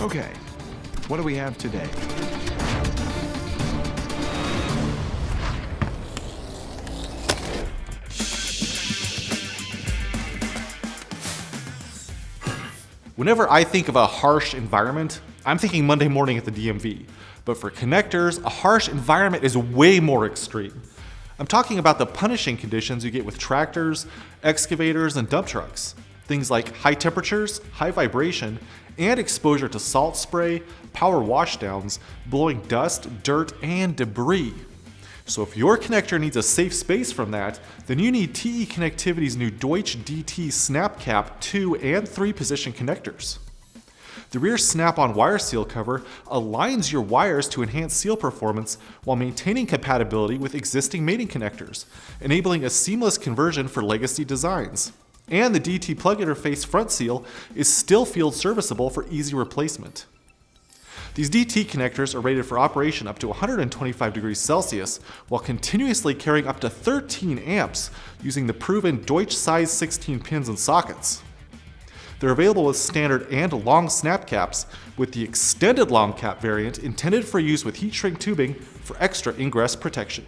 Okay, what do we have today? Whenever I think of a harsh environment, I'm thinking Monday morning at the DMV. But for connectors, a harsh environment is way more extreme. I'm talking about the punishing conditions you get with tractors, excavators, and dump trucks. Things like high temperatures, high vibration, and exposure to salt spray, power washdowns, blowing dust, dirt, and debris. So if your connector needs a safe space from that, then you need TE Connectivity's new DEUTSCH DT Snap Cap 2 and 3 position connectors. The rear snap-on wire seal cover aligns your wires to enhance seal performance while maintaining compatibility with existing mating connectors, enabling a seamless conversion for legacy designs. And the DT plug interface front seal is still field serviceable for easy replacement. These DT connectors are rated for operation up to 125 degrees Celsius while continuously carrying up to 13 amps using the proven DEUTSCH size 16 pins and sockets. They're available with standard and long snap caps, with the extended long cap variant intended for use with heat shrink tubing for extra ingress protection.